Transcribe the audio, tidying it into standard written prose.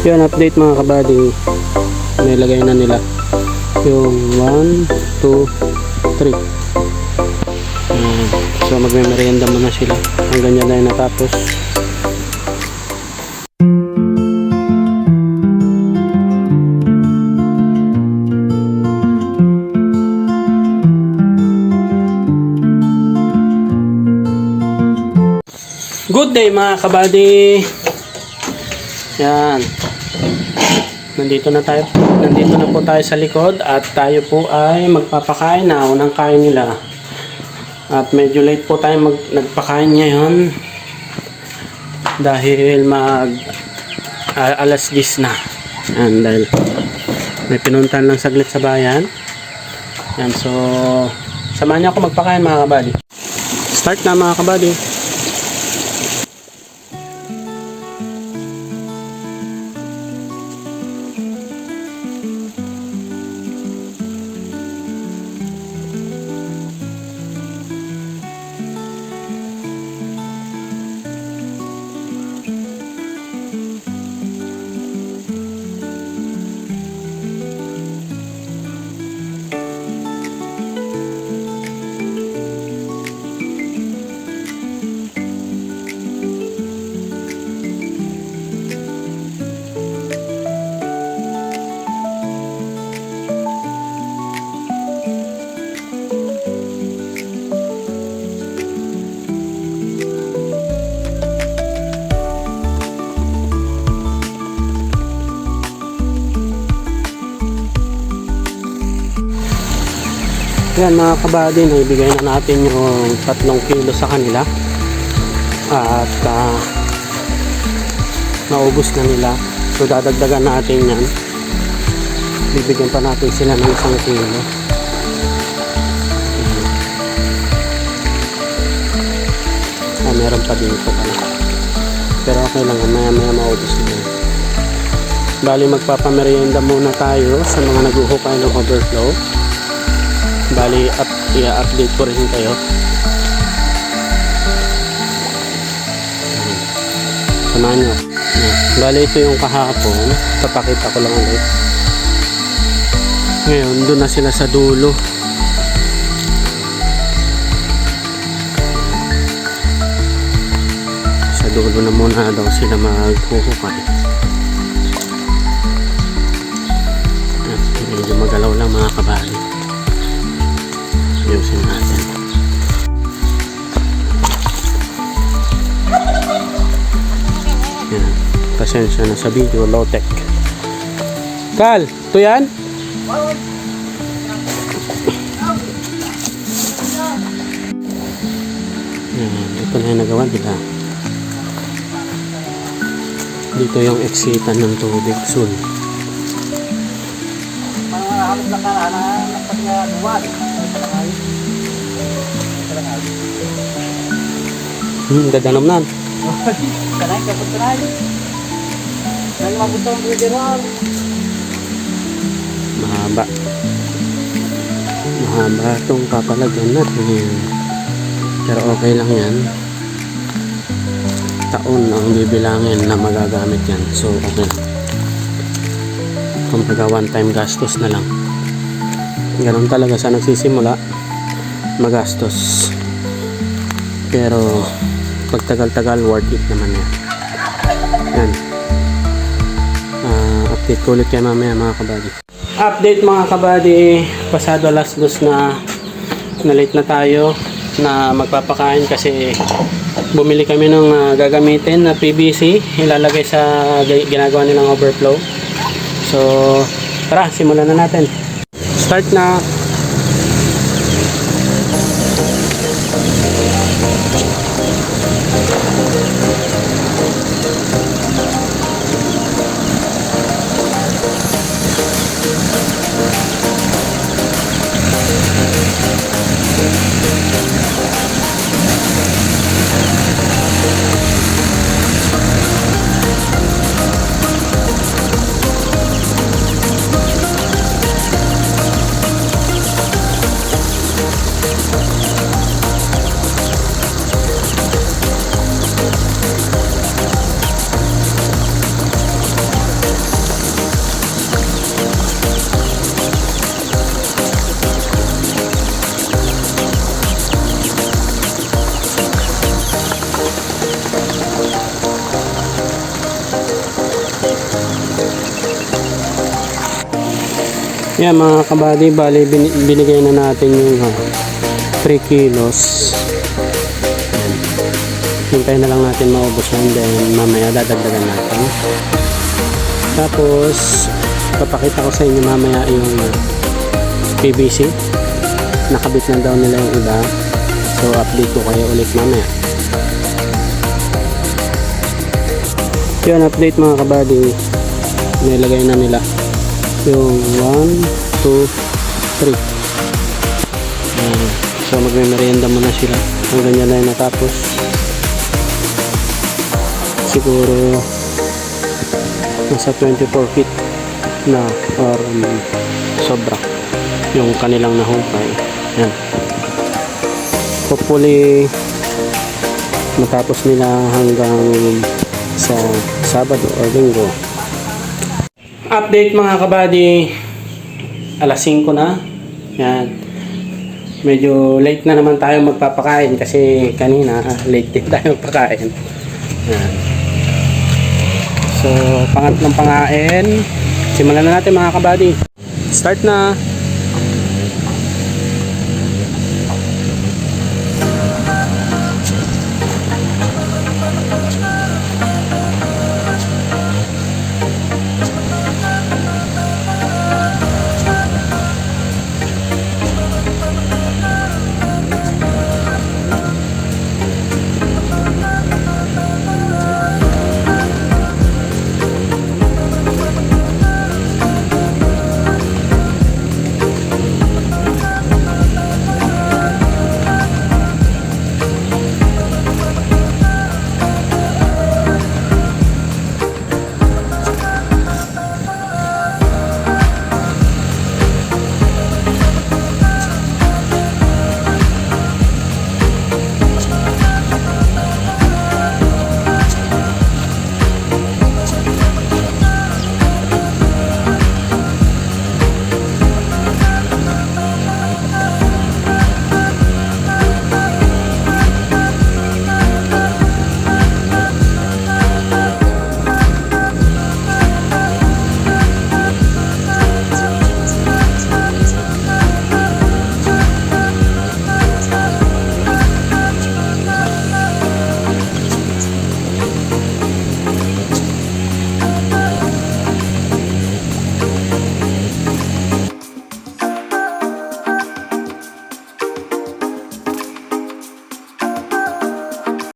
Yun, update mga kabady. Nilagay na nila yung 1, 2, 3. So magme-merienda muna sila hanggang yan na natapos. Good day mga kabady. Yan. Nandito na po tayo sa likod at tayo po ay magpapakain na. Unang kain nila. At medyo late po tayo nagpakain ngayon dahil alas 10 na. Yan, dahil may pinuntan lang saglit sa bayan. Yan, so samahan niyo ako magpakain mga kabady. Start na mga kabady. Yan mga kabady, naibigay na natin yung 3 kilo sa kanila at naubos na nila. So dadagdagan natin yan, bibigyan pa natin sila ng 1 kilo. Meron pa dito pala, pero okay lang, maya maya maubos na yan. Bali magpapamerienda muna tayo sa mga naguhukay ng overflow. Bali, i-update ko rin kayo. Samahan nyo. Bali, ito yung kahapon. Papakita ko lang ulit. Ngayon, doon na sila sa dulo. Sa dulo na muna daw sila maghuhukay. Medyo magalaw lang mga kabali. Ayusin natin. Yan. Pasensya na sa video, low tech. Kal, ito yan? Yan, ito na yung nagawa nila. Dito yung exitan ng tubig soon. Dadanam nan. Kanay ka putray. Nang mabutong general. Mahaba itong papalagyan natin. Pero okay lang yan. Taon ang bibilangin na magagamit yan. So okay lang. Kumbaga one time gastos na lang. Ganun talaga sa nagsisimula, magastos. Pero pag tagal-tagal, worth it naman yan. Yan. Update ko ulit yan mamaya mga kabady. Update mga kabady, pasado alas 2 na late na tayo na magpapakain kasi bumili kami ng gagamitin na PVC ilalagay sa ginagawa nilang overflow. So tara, simulan na natin. Start na. Yan mga kabady, bali binigay na natin yung 3 kilos. Yan. Hintayin na lang natin maubos and then mamaya dadagdagan natin. Tapos papakita ko sa inyo mamaya yung PVC. Nakabit na daw nila yung iba. So update ko kayo ulit mamaya. Yun, update mga kabady. Nilagay na nila yung 1, 2, 3. So magme-merienda muna sila hanggang yan na natapos. Siguro nasa 24 feet na or sobra yung kanilang nahukay. Yan. Hopefully matapos nila hanggang sa Sabado o Linggo. Update mga kabady, alas 5 na. Yan. Medyo late na naman tayo magpapakain kasi kanina late din tayo magpakain. Yan. So pangatlong pangain, simulan na natin mga kabady. Start na.